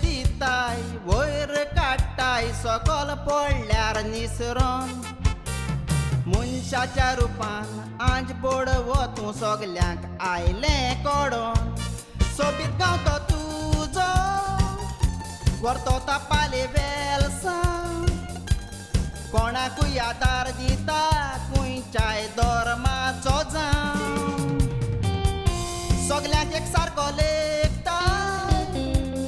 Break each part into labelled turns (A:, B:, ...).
A: दिताय वयर काडटाय सकल पडल्यार निसरोन मनशाच्या रुपान आंज बोड वतू सगल्यांक आयलें कोडोन सोबीत गांवतो तुजो व्हरतो तापाले वेलसां कोणाकूय आदार दिता खंयच्याय धर्माचो जावं सगल्यांक एक सारको लेखता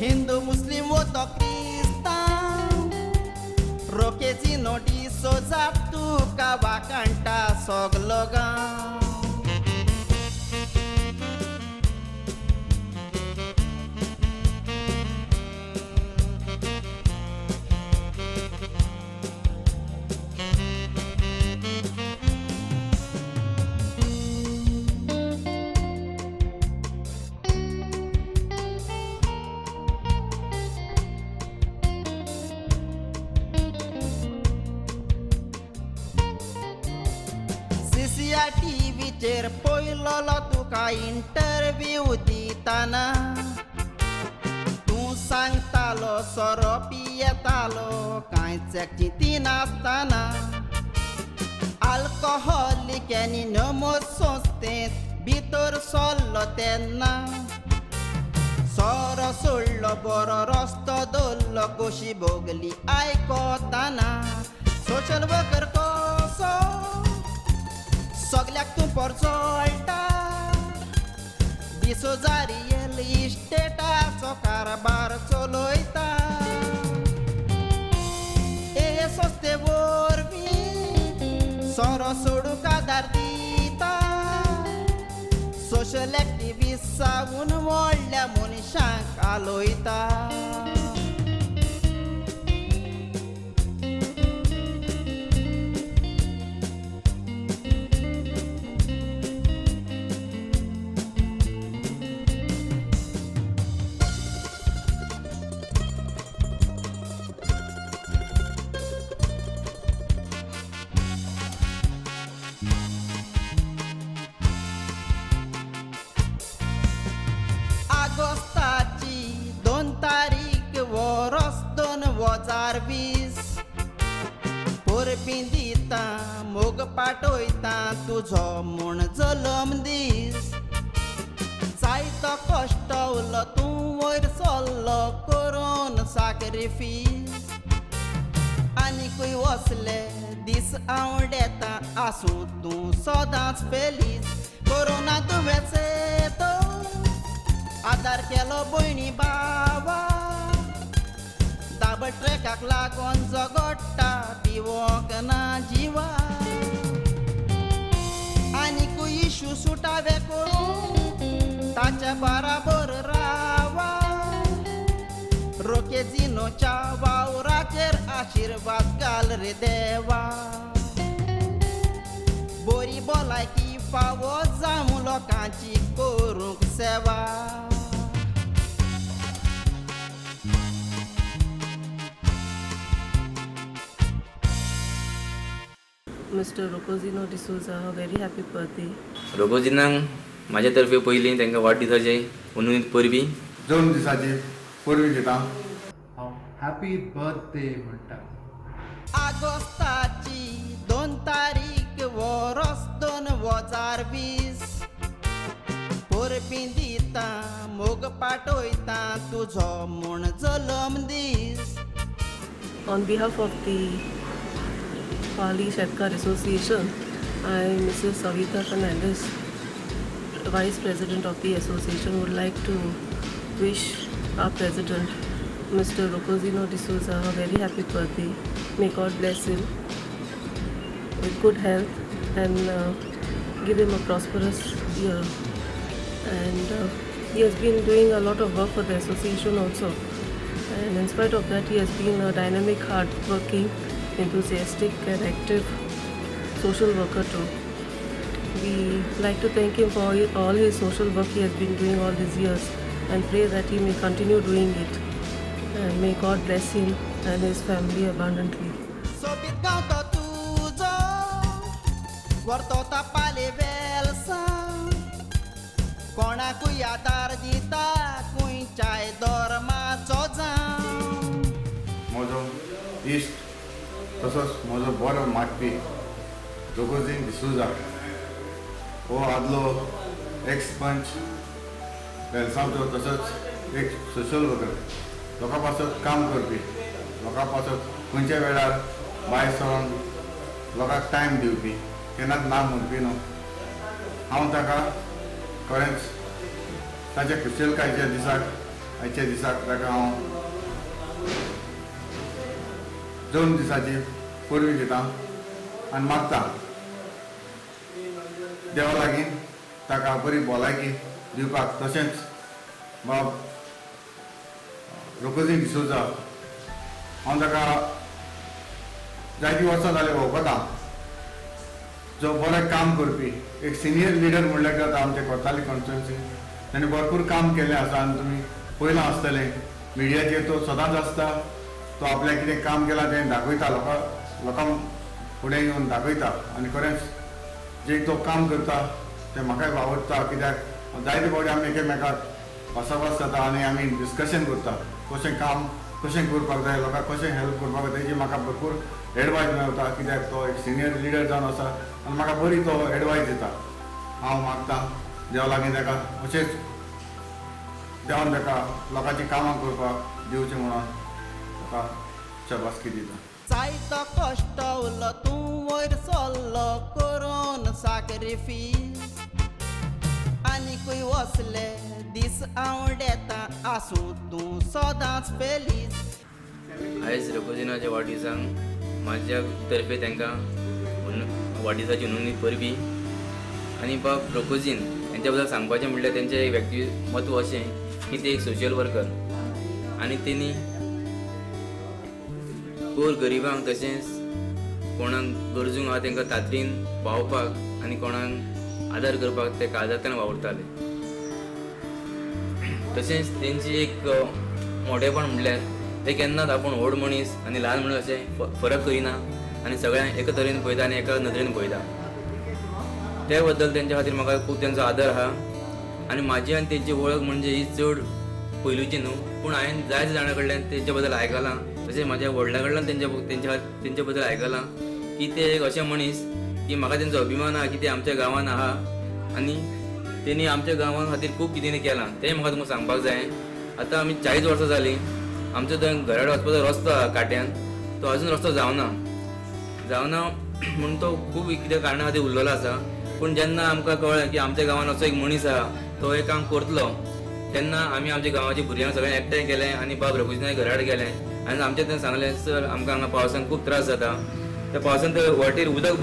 A: हिंदू मुस्लीम वो तो क्रिस्तांव रोकेझिनो डिसोझा तुका वाकाणटा सगलो गांव टीव्हीचेर पयलोलो तुका इंटरव्यू दिताना तूं सांगतालो सोरो पियेतालो कांयच चिंती नासतना आल्कोहोलीक आनी नमोद संस्थेंत भितर सरलो तेन्ना सोरो सोडलो बरो रस्तो दवरलो कशी भोगली आयकोताना सोशल वर्कर कसो सगल्याक तूं परचोळटा डिसोझा रियल इस्टेटाचो कारबार चलयता हे संस्थे वरवीं सोरो सोडूंक आदार दिता सोशल एक्टिविस्ट सावन व्हडल्या मनशांक आलोयता आगोस्ताची 2 तारीख वर्स 2020 परबीं दिता मोग पाठयता तुजो म्हूण जल्म दीस जायतो कश्ट उरलो तूं वयर सरलो करून सॅक्रिफीस आनीकूय वसले दीस आवडेता आसूं तूं सदांच फेलीस कोरोना दुयेंसेतो आदार केलो भयणी बाबा दाबट ट्रॅकाक लागून झगडटा पिवोंक ना जिवा आनीकूय इशू सुटावे करून ताच्या बराबर रावा रोकेझिनोच्या वावराचेर आशिर्वाद घाल रे देवा बरी भलायकी फावो जावं लोकांची करूंक सेवा
B: Mr. Roquezinho D'souza, a very happy birthday.
C: रोकोझिनांक म्हाज्या तर्फे पयलीं तांकां वाडदिसाचे उन्नीत परबीं
D: दोन दिसाचे परबीं दिता हांव हॅपी बर्थडे म्हणटा
A: आगोस्ताची 2 तारीख वर्स 2020 परबीं दिता मोग पाठयता तुजो म्हूण जल्म दीस
B: On behalf of the Pali Shetkar Association, I, Mrs. Savita Fernandez, Vice President of the Association, would like to wish our President, Mr. Roquezinho D'souza, a very happy birthday. May God bless him with good health and give him a prosperous year. And he has been doing a lot of work for the association also. And in spite of that, he has been a dynamic, hard-working, enthusiastic and active social worker too. We like to thank him for all his social work he has been doing all these years and pray that he may continue doing it. And may God bless him and his family abundantly.
A: सोबीत गांवतो तुजो व्हरतो तापाले वेलसां कोणाकूय आदार दिता खंयच्याय धर्माचो जावं
D: तसोच म्हजो बरो मागपी रोकोझिंहो डिसूजा हो आदलो एक्स पंच वेलसांवचो तसोच एक सोशल वर्कर लोकां पासत काम करपी लोकां पासत खंयच्या वेळार भायर सरून लोकांक टायम दिवपी केन्नाच ना म्हणपी न्हू हांव ताका खरेंच ताच्या क्रिस्टलकायेच्या दिसाक आयच्या दिसाक ताका हांव 2 दिसांची परबी दिता आनी मागता देवा लागीं ताका बरी भलायकी दिवपाक तशेंच बाब रोकोझिंहो डिसूजा हांव ताका जायतीं वर्सां जालीं वळखता जो बरें काम करपी एक सिनियर लिडर म्हणल्यार जाता आमच्या कोर्ताली कॉन्स्टिट्युन्सी ताणें भरपूर काम केलें आसा आनी तुमी पयलां आसतलें मिडियाचेर तो सदांच आसता तो आपलें कितें काम केलां तें दाखयता लोकांक फुडें येवन दाखयता आनी खरेंच जें तो काम करता तें म्हाकाय आवडटा कित्याक जायते फावटी आमी एकामेकाक भासाभास जाता आनी आमी डिस्कशन करता कशें काम कशें करपाक जाय लोकांक कशें हेल्प करपाक जाय तेजी म्हाका भरपूर एडवायस मेळटा कित्याक तो एक सिनियर लिडर जावन आसा आनी म्हाका बरी तो एडवायस दिता हांव मागतां देवा लागीं ताका अशेंच देवान ताका लोकांची कामां करपाक दिवचें म्हणून ताका शाबासकी दिता
A: जायतो कश्ट उरलो तूं वयर सरलो करून सॅक्रिफीस आनीकूय वसले दीस आवडेता आसूं तूं सदांच फेलीस
C: आयज रोकोझिनोच्या वाडदिसांक म्हाज्या तर्फे तांकां वाडदिसाची उन्नी परबी आनी बाब रोकोझिन हेंच्या बद्दल सांगपाचें म्हणल्यार तेंचें एक व्यक्तिमत्व अशें की ते एक सोशल वर्कर आनी तेणी गोर गरिबांक तशेंच कोणाक गरजूंक आहा तांकां तातडीन पावपाक आनी कोणाक आदार करपाक ते काळजांतल्यान वावुरताले तशेंच तेंची एक मोठेपण म्हणल्यार ते केन्नाच आपूण व्हड मनीस आनी ल्हान मनीस अशें फरक करिना आनी सगळ्यांक एका तरेन पळयता आनी एका नदरेन पळयता त्या बद्दल तेंच्या खातीर म्हाका खूब तेंचो आदर आहा आनी म्हाजी आनी तेंची वळख म्हणजे ही चड पयलूची न्हू पूण हांवें जायत्या जाणां कडल्यान तेंच्या बद्दल आयकलां तशेंच म्हाज्या व्हडल्या कडल्यान तेंच्या बद्दल आयकलां की ते एक अशें मनीस की म्हाका तेंचो अभिमान आहा की ते आमच्या गांवांत आहा आनी तेणी आमच्या गांवां खातीर खूब कितें केलां तें म्हाका तुमकां सांगपाक जाय आतां आमी 40 वर्सां जालीं आमचो थंय घरा कडेन वचपाचो रस्तो आहा काट्यान तो अजून रस्तो जावना म्हणून तो खूब कितें कारणां खातीर उरलेलो आसा पूण जेन्ना आमकां कळ्ळें की आमच्या गांवांत असो एक मनीस आहा तो एक काम करतलो तेन्ना आमी आमच्या गांवाच्या भुरग्यांक सगळें एकठांय केलें आनी बाब रोकोझिनोच्या घरा कडेन गेलें आनी आमचें तें सांगलें सर आमकां हांगा पावसान खूब त्रास जाता त्या पावसान ते वाटेर उदक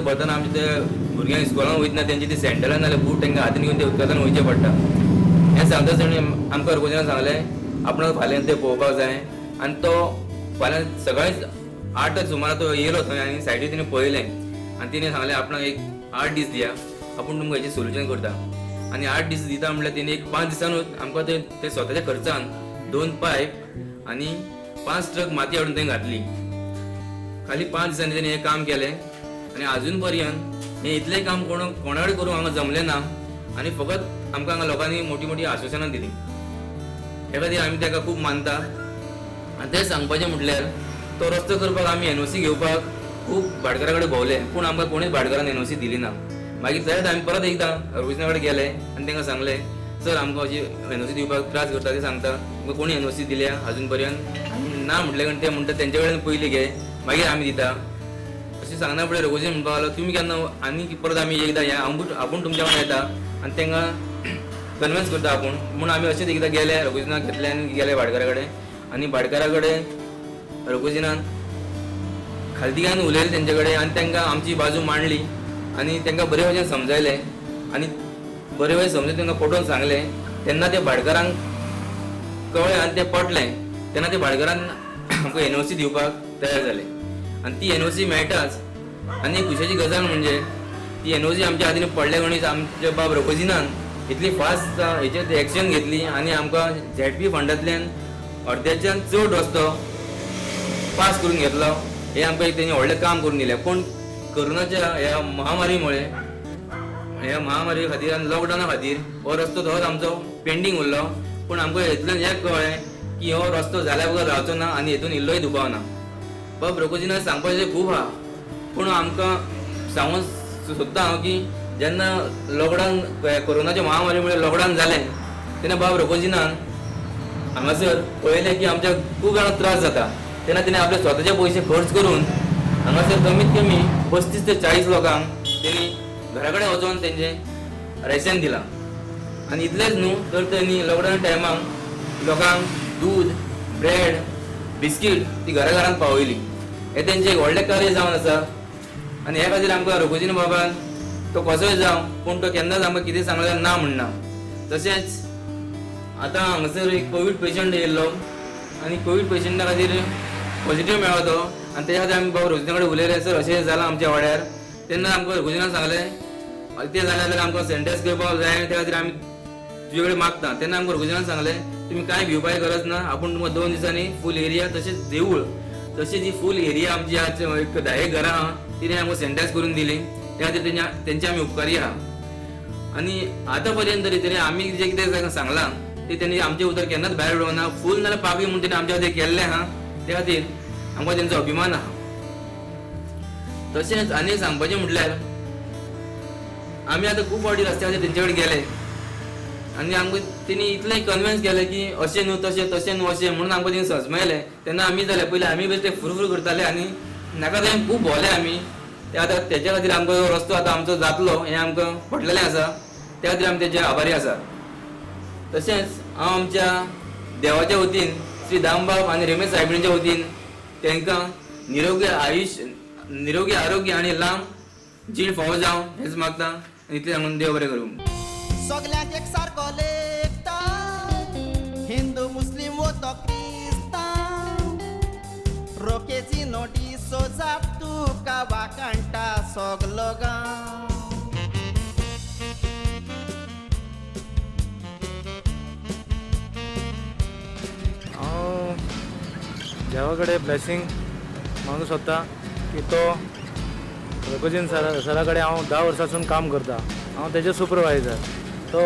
C: भरतना आमचे ते भुरग्यांक इस्कॉलांक वयतना तेंची ती सँडलां नाल्यार बूट तांकां हातीन घेवन ते उदकांतल्यान वयचें पडटा हें सांगता तेणी आमकां रोकोझिनोन सांगलें आपणाक फाल्यां तें पळोवपाक जाय आनी तो फाल्यां सकाळींच 8 सुमार तो येयलो थंय आनी सायडीन तिणें पळयलें आनी तिणें सांगलें आपणाक एक 8 दीस दिया आपूण तुमकां हेचें सोल्युशन करता आनी 8 दीस दिता म्हणल्यार तेणी एक 5 दिसांनूच आमकां ते स्वताच्या खर्चान 2 पायप आनी 5 ट्रक माती हाडून थंय घातली खाली 5 दिसांनी तेणी हें काम केलें आनी आजून पर्यंत हें इतलें काम कोणा कडेन करूंक हांगा जमलें ना आनी फकत आमकां हांगा लोकांनी मोठी मोठी आश्वासनां दिलीं हे खातीर आमी ताका खूब मानता आनी तें सांगपाचें म्हटल्यार तो रस्तो करपाक आमी NOC घेवपाक खूब भाटकारा कडेन भोंवले पूण आमकां कोणूच भाटकारान NOC दिली ना मागीर तशेंच आमी परत एकदां रोकोझिनो कडेन गेले आनी तांकां सांगलें सर आमकां अशी NOC दिवपाक त्रास करता ते सांगता तुमकां कोणी NOC दिल्या आजून पर्यंत ना म्हटलें कारण ते म्हणटा तेंचे कडेन पयलीं घे मागीर आमी दिता अशें सांगना फुडें रोकोझिनो म्हणपाक लागलो तुमी केन्ना आनी परत आमी एकदां या आपूण तुमच्या वांगडा येता आनी तांकां कन्विन्स करता आपूण म्हूण आमी अशेंच एकदां गेले रोकोझिनाक घेतले आनी गेले भाटकारा कडेन आनी भाटकारा कडेन रोकोझिनान खालतिकान उलयलें तेंचे कडेन आनी तांकां आमची बाजू मांडली आनी तांकां बरे भशेन समजायलें आनी बरे भशेन समजून तांकां पटोवन सांगलें तेन्ना ते भाटकारांक कळ्ळें आनी तें पटलें तेन्ना ते भाटकारान आमकां NOC दिवपाक तयार जाले आनी ती NOC मेळटाच आनी खुशाची गजाल म्हणजे ती NOC आमच्या हातीन पडले गणीच आमच्या बाब रोकोझिनान इतली फास्ट हेचेर एक्शन घेतली आनी आमकां ZP फंडांतल्यान अर्द्याच्यान चड रस्तो पास करून घेतलो हे आमकां तेणी व्हडलें काम करून दिलें पूण कोरोनाच्या ह्या महामारी खातीर आनी लॉकडावना खातीर हो रस्तो तसोच आमचो पेंडींग उरलो पूण आमकां हेतूंतल्यान हें कळ्ळें की हो रस्तो जाल्या बगर रावचो ना आनी हेतून इल्लोय दुबाव ना बाब रोकोजीना सांगपाचें खूब आहा, पूण आमकां सांगून सोदता हांव की जेन्ना लॉकडावन कोरोनाच्या महामारीमुळे लॉकडावन जालें तेन्ना बाब रोकोजीनान हांगासर पळयलें की आमच्या खूब जाणांक त्रास जाता, तेन्ना तिणें आपले स्वताचे पयशे खर्च करून हांगासर कमीत कमी 35 ते 40 लोकांक तेणी घरा कडेन वचोन तेंचें रेशन दिलां. आनी इतलेंच न्हू तर तेणी लॉकडावन टायमाक लोकांक दूद, ब्रेड, बिस्कीट ती घरा घरांत पावयली. हें तेंचें एक व्हडलें कार्य जावन आसा. आनी हे खातीर आमकां रोकोजीन बाबान तो कसोय जावं पूण तो केन्नाच आमकां कितें सांगलें ना म्हणना. तशेंच आतां हांगासर एक कोवीड पेशंट येयल्लो आनी कोवीड पेशंटा खातीर पॉझिटीव मेळ्ळो तो, आनी तेच्या खातीर आमी बाबा रोकोजीना कडेन उलयले, सर अशें जालां आमच्या वाड्यार. तेन्ना आमकां रोकोजीनान सांगलें तें जालें जाल्यार आमकां सॅनिटायज करपाक जाय, त्या खातीर आमी तुजे कडेन मागता. तेन्ना आमकां रोकोजीनान सांगलें तुमी कांय भिवपाची गरज ना, आपूण तुमकां 2 दिसांनी फूल एरिया तशेंच देवूळ तशेंच ही फूल एरिया आमची आज एक 10 घरां आहा तिणें आमकां सॅनिटायज करून दिली. त्या खातीर तेंचे आमी उपकारी आहा. आनी आतां पर्यंत तरी तेणें आमी जें कितें सांगलां तें तेणी आमचें उतर केन्नाच भायर उडोवना. फूल नाल्यार पागली म्हूण तेणें आमच्या खातीर केल्लें आहा, त्या खातीर आमकां तेंचो अभिमान आहा. तशेंच आनी सांगपाचें म्हटल्यार आमी आतां खूब फावटी रस्त्याचेर तेंचे कडेन गेले आनी आमकां तेणी इतलें कन्विन्स केलें की अशें न्हू तशें न्हू अशें म्हणून आमकां तेणी समजयलें. तेन्ना आमी जालें पयलीं आमी बेश्टे फुरफूर करताले आनी नाका थंय खूब भोंवले आमी. आतां तेच्या खातीर आमकां जो रस्तो आतां आमचो जातलो हें आमकां पटलेलें आसा, त्या खातीर आमी तेजे आभारी आसा. तशेंच हांव आमच्या देवाच्या वतीन श्री दामबाब आनी रमेश सायबिणीच्या वतीन तांकां निरोगी आरोग्य आनी लांब जीण फावो जावं हेंच मागता. इतलें सांगून देव बरें करूं.
A: सगळ्यांक एक सारको लेखता, हिंदू मुस्लीम वो तो क्रिस्तांव, रोकेझिनो डिसोझा तुका वाकाणटा सगलो गांव.
E: हांव देवा कडेन ब्लेसिंग मागूंक सोदता की तो रोकोजीन सरा कडेन हांव 10 वर्सांसून काम करता. हांव तेजो सुपरवायझर. तो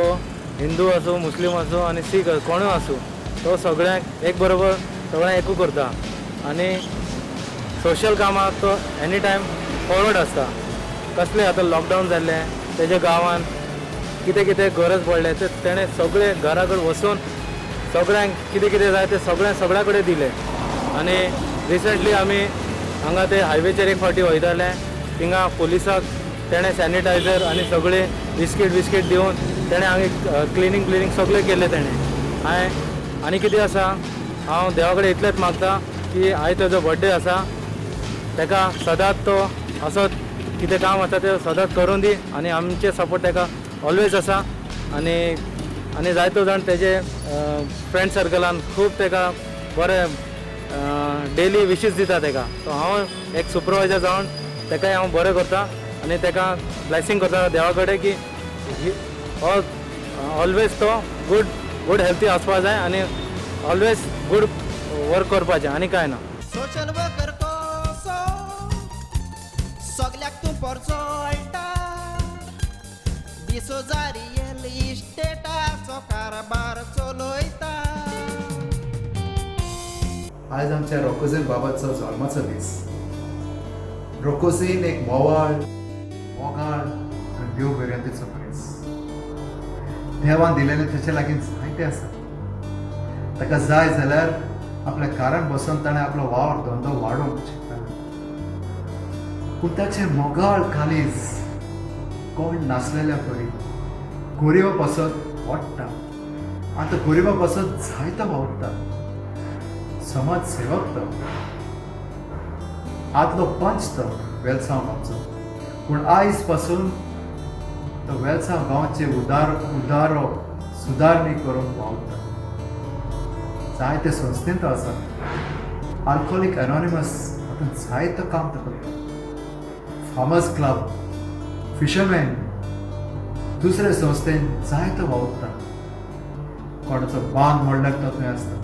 E: हिंदू आसूं, मुस्लीम आसूं आनी सीख कोणूय आसूं, तो सगळ्यांक एक बरोबर सगळ्यांक एकू करता आनी सोशल कामाक तो एनी टायम फॉरवर्ड आसता. कसलें आतां लॉकडावन जाल्लें तेज्या गांवांत कितें कितें गरज पडलें तें तेणें सगळे घरा कडेन वचून सगळ्यांक कितें कितें जाय तें सगळ्या कडेन दिलें. आनी रिसंटली आमी हांगा ते हायवेचेर एक फावटी वयताले, थिंगा पुलिसाक तेणें सॅनिटायझर आनी सगळे बिस्कीट दिवन तेणें हांगा क्लिनींग सगळें केलें तेणें. आनी कितें आसा, हांव देवा कडेन इतलेंच मागता की आयज तेजो बर्थडे आसा, ताका सदांच तो असोच कितें काम आसा तें सदांच करून दी आनी आमचे सपोर्ट ताका ऑलवेज आसा. आनी जायतो जाण तेजे फ्रेंड सर्कलान खूब ताका बरें डेली विशीस दिता ताका. सो हांव एक सुपरवायझर जावन ताकाय हांव बरें करता आनी ताका ब्लेसिंग करता देवा कडेन की ऑलवेज तो गूड हेल्थी आसपा जाय आनी ऑलवेज गूड वर्क करपाचें आनी कांय ना.
A: सोशल वर्कर कसो सगळ्याक तूं परचोळटा, डिसोझा रियल इस्टेटाचो कारबार चलयता.
F: आज आमच्या रोकोझीन बाबाचो जल्माचो दीस. रोकोझीन एक मोगाळ आनी देव बऱ्यांतीचो मनीस. देवान दिलेलें तेचे लागीं जायतें आसा. ताका जाय जाल्यार आपल्या कारान बसून ताणें आपलो वावर धंदो वाडोवंक शकतालो, पूण ताचें मोगाळ काळीज कोण नासलेल्या परी गोरिबा पासत वाडटा आनी तो गोरिबा पासत जायतो वावुरता. समाज सेवक तो, आदलो पंच तो वेलसांव गांवचो, पूण आयज पासून तो वेलसांव गांवचे उदारो सुदारणी करूंक वावुरता. जायते संस्थेन तो आसा. अल्कोहोलिक एनॉनिमस हातूंत जायतो काम तो करता. फार्मर्स क्लब, फिशरमॅन, दुसरे संस्थेन जायतो वावुरता. कोणाचो बांद मोडल्यार तो थंय आसता,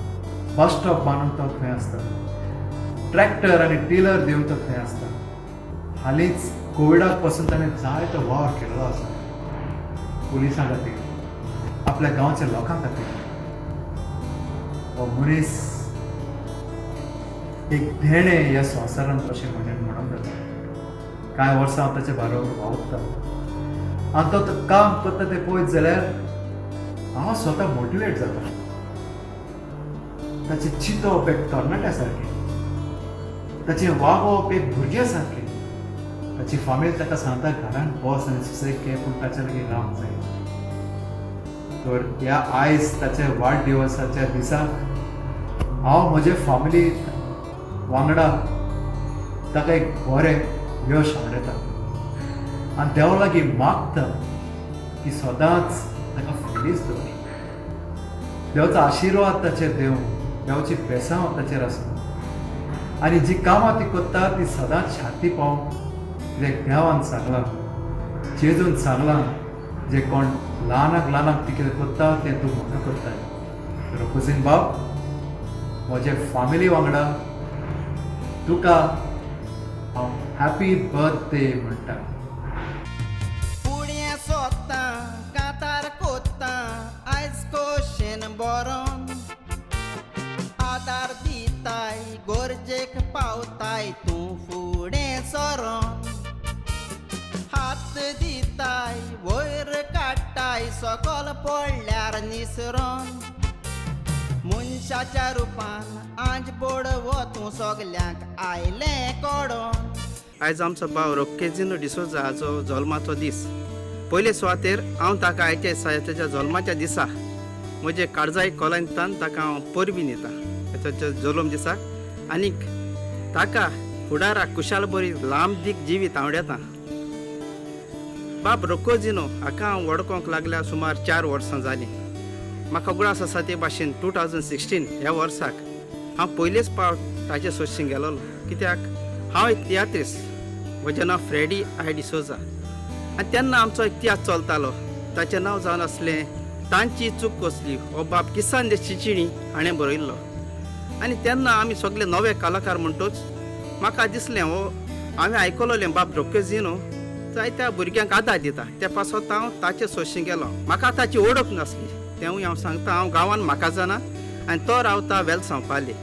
F: बस स्टॉप बांदून तो थंय आसता, ट्रॅक्टर आनी टिलर दिवन तो थंय आसता. हालींच कोविडाक पासून ताणें जायतो वावर केल्लो आसा पुलिसां खातीर, आपल्या गांवच्या लोकां खातीर. हो मनीस एक धेणे ह्या संवसारांत अशें म्हणून जाता. कांय वर्सां हांव ताचे बरोबर वावुरता आनी तो काम करता तें पळयत जाल्यार हांव स्वता मोटिवेट जाता. ताचें चिंतप एक तरणाट्या सारकें, ताचें वागप एक भुरग्या सारकें. ताची फामील ताका सांगता घरांत बस आनी सुसेग घे पूण ताचे लागीं रावंक जाय. तर ह्या आयज ताच्या वाडदिवसाच्या दिसा हांव म्हजे फामिली वांगडा ताका एक बरें यश हाडयता आनी देवा लागीं मागता की सदांच ताका फुडलीच दवरी. देवाचो आशिर्वाद ताचेर देव, देवाची बेसांव ताचेर आसूं आनी जी कामां ती करता ती सदांच शांती पावूं. कित्याक देवान सांगलां, जेजून सांगलां, जे कोण ल्हानाक ती कितें करता तें तूं म्हाका करता. रोकोझीन बाब, म्हजे फामिली वांगडा तुका हांव हॅपी बर्थडे म्हणटा.
A: फुडें सोदता कांतार कोत्ता आयज खोशेन बरोन आदार दिताय गरजेक पावताय तूं फुडें सरोन. हात दिताय वयर काडटाय सकल पडल्यार निसरोन. मनशाच्या रुपान आंज बोडवो तूं सगल्यांक आयलें कोडोन.
G: आयज आमचो भाव रोक्केझिनो डिसोजा हाचो जल्माचो दीस. पयले सुवातेर हांव ताका आयच्या ताच्या जल्माच्या दिसा म्हजे काळजाई कोलायतान ताका हांव परबीं दिता ताच्या जल्म दिसाक आनीक ताका फुडाराक कुशाल बरी लांब दीक जिवीत हांव येता. बाब रोकोझिनो हाका हांव वळखोंक लागल्या सुमार 4 वर्सां जालीं. म्हाका उगडास आसा ते भाशेन 2016 ह्या वर्साक हांव पयलेच फावट ताचे सोयशीं गेलोलो. कित्याक हांव एक तियात्रीस, म्हजें नांव फ्रेडी आय डिसोजा आनी तेन्ना आमचो एक तियात्र चलतालो. ताचें नांव जावन आसलें तांची चूक कसली. हो बाब किसान दे चिचिणी हाणें बरयल्लो आनी तेन्ना आमी सगळे नवे कलाकार म्हणटूच म्हाका दिसलें हो हांवें आयकलोलें बाब रोक्केझिनो जायत्या भुरग्यांक आदार दिता. त्या पासत हांव ताचे सोयशीं गेलो. म्हाका ताची ओळख नासली. तेवूय हांव सांगता हांव गांवांत म्हाका जाणा आनी तो रावता वेलसांव पाले.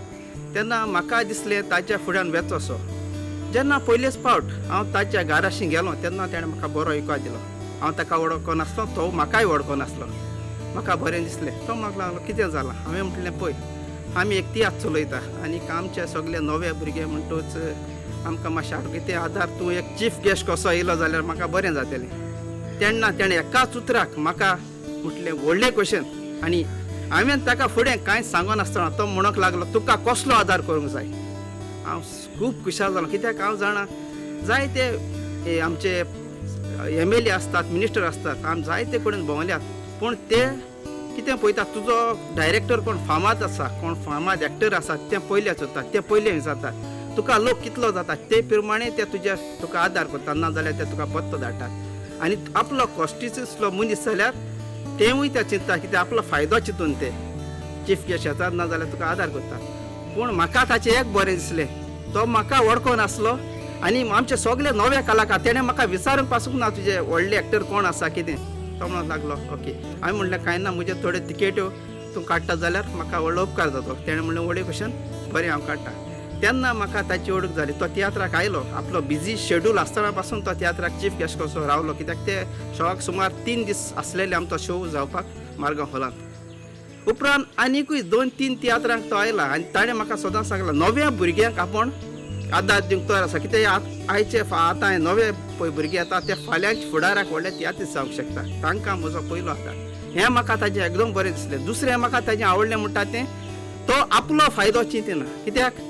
G: तेन्ना म्हाका दिसलें ताच्या फुड्यान वेचोसो. जेन्ना पयलेच फावट हांव ताच्या घराशी गेलो तेन्ना ताणें म्हाका बरो इको दिलो. हांव ताका वळखो नासलो, तो म्हाकाय वळखो नासलो. म्हाका बरें दिसलें. तो म्हाका लागलो कितें जालां. हांवें म्हटलें पळय आमी एक तियात्र चलयता आनी आमचे सगळे नवे भुरगे म्हणटूच आमकां मातशें कितें आदार तूं एक चीफ गेस्ट कसो येयलो जाल्यार म्हाका बरें जातलें. तेन्ना ताणें एकाच उतराक म्हाका म्हटलें व्हडलें क्वेश्चन आनी हांवें ताका फुडें कांयच सांगनासतना तो म्हणूंक लागलो तुका कसलो आदार करूंक जाय. हांव खूब खुशाल जालो कित्याक हांव जाणा जायते आमचे MLA आसतात, मिनिस्टर आसतात, आमी जायते कडेन भोंवल्यात पूण ते कितें पळयतात तुजो डायरेक्टर कोण फामाद आसा, कोण फामाद एक्टर आसा तें पयलें चोतात, तें पयलें विचारतात. तुका लोक कितलो जाता ते प्रमाणे ते तुका आदार करतात, ना जाल्यार ते तुका पत्तो धाडटात. आनी आपलो कॉस्टिचो मनीस जाल्यार तेवूय ते चिंतता कित्याक आपलो फायदो चिंतून ते चीफ गेस्ट येतात ना जाल्यार तुका आदार करतात. पूण म्हाका ताचें एक बरें दिसलें, तो म्हाका वळखो नासलो आनी आमचे सगळे नवे कलाकार तेणें म्हाका विचारूंक पासूंक ना तुजे व्हडले एक्टर कोण आसा कितें. तो म्हणूंक लागलो ओके. हांवें म्हणलें कांय ना, म्हजे थोड्यो तिकेट्यो तूं काडटा जाल्यार म्हाका व्हडलो उपकार जातो. तेणें म्हणलें व्हडलें क्वेश्चन बरें हांव काडटा. तेन्ना म्हाका ताची ओळख जाली. तो तियात्राक आयलो, आपलो बिजी शेड्यूल आसतना पासून तो तियात्राक चीफ गेस्ट कसो रावलो कित्याक ते शोवाक सुमार 3 दीस आसलेले आमचो शो जावपाक मारगांव हॉलांत. उपरांत आनिकूय 2-3 तियात्रांक तो आयला आनी ताणें म्हाका सदांच सांगलां नव्या भुरग्यांक आपूण आदार दिवंक तयार आसा कित्याक आयचे आतां नवे पळय भुरगे येता ते फाल्यांच्या फुडाराक व्हडले तियात्रीस्ट जावंक शकता. तांकां म्हजो पयलो आदार. हें म्हाका ताचें एकदम बरें दिसलें. दुसरें म्हाका ताचें आवडलें म्हणटा तें तो आपलो फायदो चिंतिना कित्याक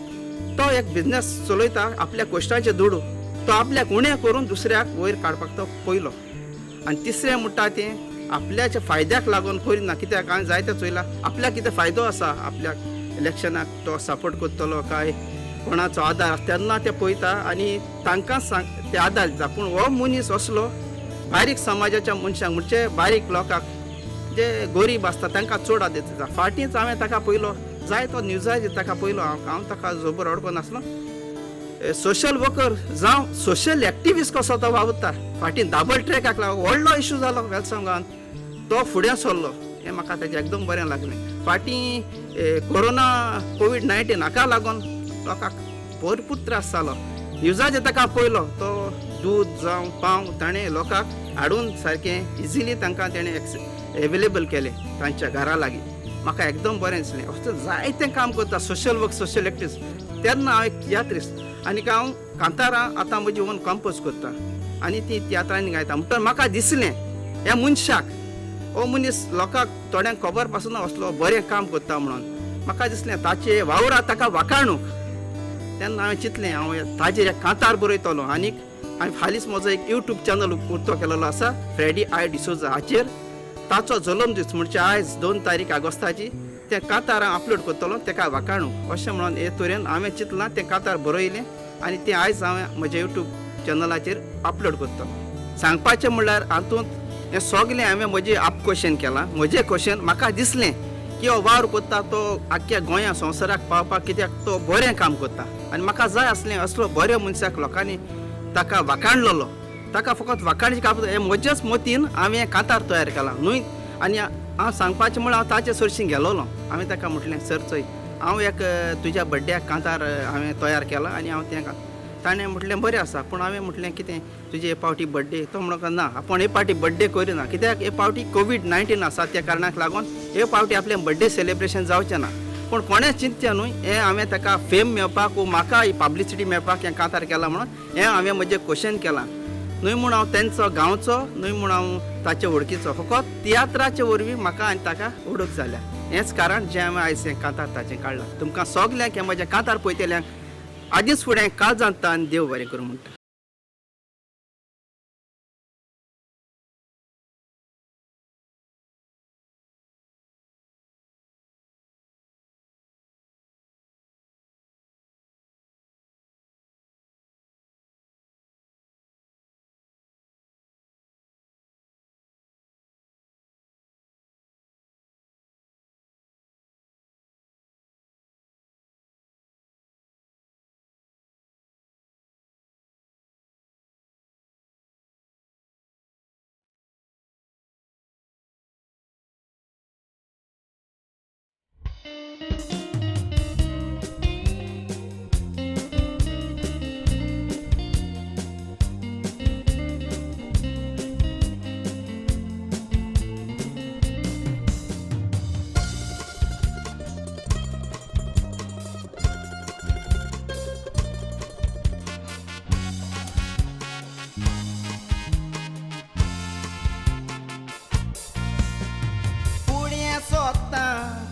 G: तो एक बिझनेस चलयता आपल्या कश्टाचें दुडू. तो आपल्याक उणें करून दुसऱ्याक वयर काडपाक तो पयलो. आनी तिसरें म्हणटा तें आपल्याच्या फायद्याक लागून करिना कित्याक हांवें जायते चोयलां आपल्याक कितें फायदो आसा आपल्याक इलेक्शनाक तो सपोर्ट करतलो काय कोणाचो आदार तेन्ना ते पळयता आनी तांकां ते आदार दिता. पूण हो मनीस असलो बारीक समाजाच्या मनशांक म्हणजे बारीक लोकांक जे गरीब आसता तांकां चड आदार दिता. फाटींच हांवें ताका पयलो जायतो न्यूजाचेर ताका पयलो. हांव ताका जोबर वळखो नासलो. सोशल वर्कर जावं सोशल एक्टिविस्ट कसो तो वावुरता. फाटीं दाबल ट्रॅकाक लागून व्हडलो इश्यू जालो वेलसांव गांवांत. तो फुडें सरलो. हें म्हाका ताचें एकदम बरें लागलें. फाटीं कोरोना कोवीड-19 हाका लागून लोकांक भरपूर त्रास जालो. युजाचे ताका पयलो तो दूद जावं पाव ताणें लोकांक हाडून सारकें इजिली तांकां तेणें एवेलेबल केलें तांच्या घरा लागीं. म्हाका एकदम बरें दिसलें. असलें जायतें काम करता सोशल वर्क सोशल एक्टिव्हिटीज. तेन्ना हांव एक तियात्रिस्ट आनीक हांव कांतारां आतां म्हजी ओन कंपोज करता आनी ती तियात्रांनी गायता. म्हणटच म्हाका दिसलें ह्या मनशाक हो मनीस लोकांक थोड्यांक खबर पासून असलो बरें काम करता म्हणून. म्हाका दिसलें ताचे वावरां ताका वाखाणूक. तेन्ना हांवें चिंतलें हांव ताजेर एक कांतार बरयतलो. आनीक हांवें हालींच म्हजो एक यूट्यूब चॅनल उक्तो केलेलो आसा फ्रेडी आय डिसोजा. हाचेर ताचो जल्म दीस म्हणजे आयज 2 तारीख ऑगस्टाची तें कांतार हांव अपलोड करतलो ताका वाखाणूक. अशें म्हणून हे तरेन हांवें चिंतलां तें कांतार बरयलें आनी तें आयज हांवें म्हज्या यूट्यूब चॅनलाचेर अपलोड करतलो. सांगपाचें म्हणल्यार हातूंत हें सगलें हांवें म्हजें आप क्वेश्चन केलां. म्हजें क्वेश्चन म्हाका दिसलें की हो वावर करता तो आख्ख्या गोंया संवसाराक पावपाक कित्याक तो बरें काम करता आनी म्हाका जाय आसलें असलो बऱ्या मनशाक लोकांनी ताका वाखाणलेलो. ताका फकत वाखाणचें काम हें म्हज्याच मतीन हांवें कांतार तयार केला न्हय. आनी हांव सांगपाचें म्हळ्यार हांव ताचे सरशी गेलोलो. हांवें ताका म्हटलें सर चोय हांव एक तुज्या बड्ड्याक कांतार हांवें तयार केला आनी हांव तें ताणें म्हटलें बरें आसा. पूण हांवें म्हटलें कितें तुजे हे पावटी बड्डे. तो म्हणून ना आपूण हे पावटी बड्डे करिना कित्याक हे पावटी कोवीड-19 आसा त्या कारणाक लागून हे पावटी आपलें बड्डे सेलिब्रेशन जावचें ना. पूण कोणें चिंतचें न्हय हें हांवें ताका फेम मेळपाक वो म्हाका ही पब्लिसिटी मेळपाक हें कांतार केलां म्हणून हें हांवें म्हजें क्वेश्चन केलां. न्हय म्हूण हांव तेंचो गांवचो न्हय म्हूण हांव ताचे वळखीचो फकत तियात्राचे वरवीं म्हाका आनी ताका वळख जाल्या. हेंच कारण जें हांवें आयज हें कांतार ताचें काडलां. तुमकां सगल्यांक हें म्हजें कांतार पळयतल्यांक आदींच फुडें काळ जाता आनी देव बरें करूं म्हणटा.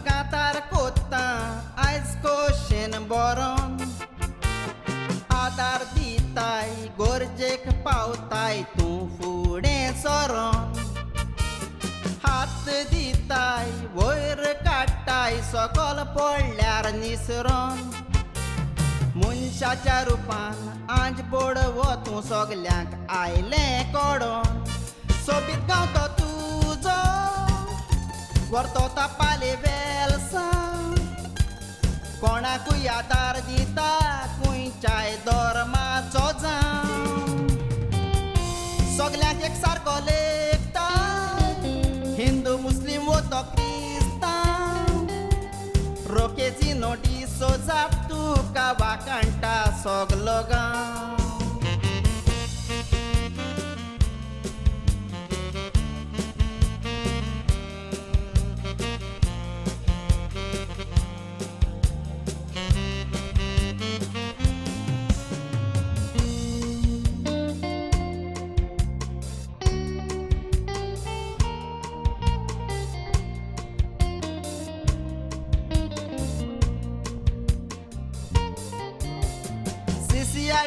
A: कांतार कोत्ता आयज कोशेन बरोन आदार दिताय गोरजेक पावताय तूं फुडें सरोन. हात दिताय वयर काडटाय सकल पडल्यार निसरोन. मनशाच्या रुपान आंज बोडवो तूं सगल्यांक आयलें कोडोन. सोबीत गांवतो तुजो व्हरतो तापाले वेलसां. कोणाकूय आदार दिता खंयच्याय धर्माचो जावं. सगल्यांक एक सारको लेखता हिंदू मुस्लीम वो तो क्रिस्तांव. रोकेझिनो डिसोजा तुका वाखाणटा सगलो गांव.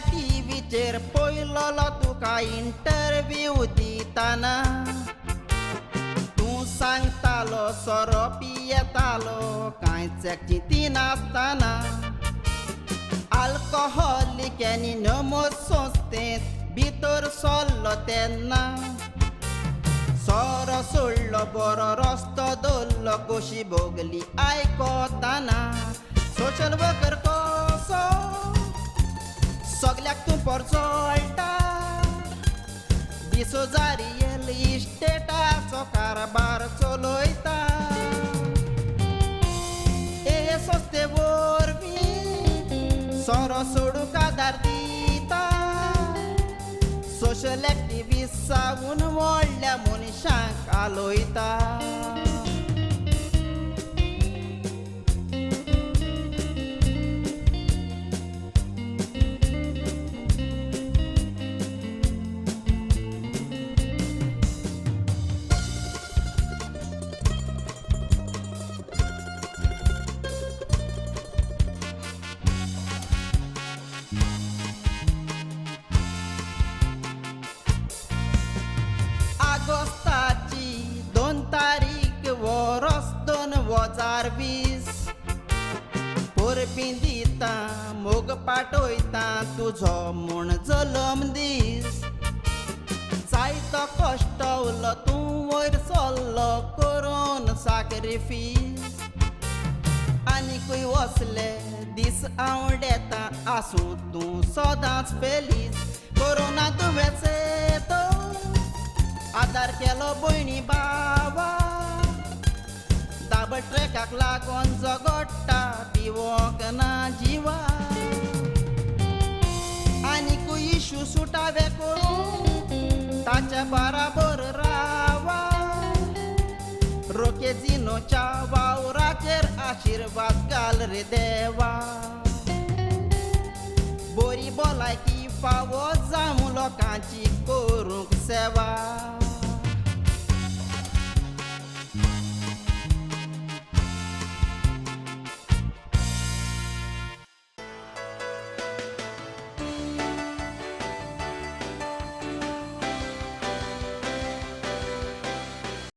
A: टीव्हीचेर पळयलोलो तुका इंटरव्यू दिताना. तूं सांगतालो सोरो पियेतालो कांयच चिंती नासतना. आल्कोहोलीक आनी नमोद संस्थेंत भितर सरलो तेन्ना. सोरो सोडलो बरो रस्तो दवरलो कशी भोगली आयकोताना. सोशल वर्कर कसो सगल्याक तूं परचोळटा. डिसोजा रियल इस्टेटाचो कारबार चलयता. हे संस्थे वरवीं सोरो सोडू कादार दिता सोशल एक्टिविस्ट सावन व्हडल्या मनशांक आलोयता ऑगस्टाची 2 तारीख वर्स 2020 पोरपी दिता मोग पाठयता तुजो म्हूण जल्म दीस जायतो कश्ट उरलो तूं वयर सरलो करून सॅक्रिफीस आनीकूय वसले दीस आवडेता आसूं तूं सदांच फेलीस कोरोना दुयेंसेतो आदार केलो भयणी बावा दाबळ ट्रॅकाक लागून झगडटा पिवोंक ना जिवा आनीकूय इशू सुटावे करून ताच्या बराबर रावा रोकेझिनोच्या वावराचेर आशिर्वाद घाल रे देवा बरी भलायकी फावो जावं लोकांची करूंक सेवा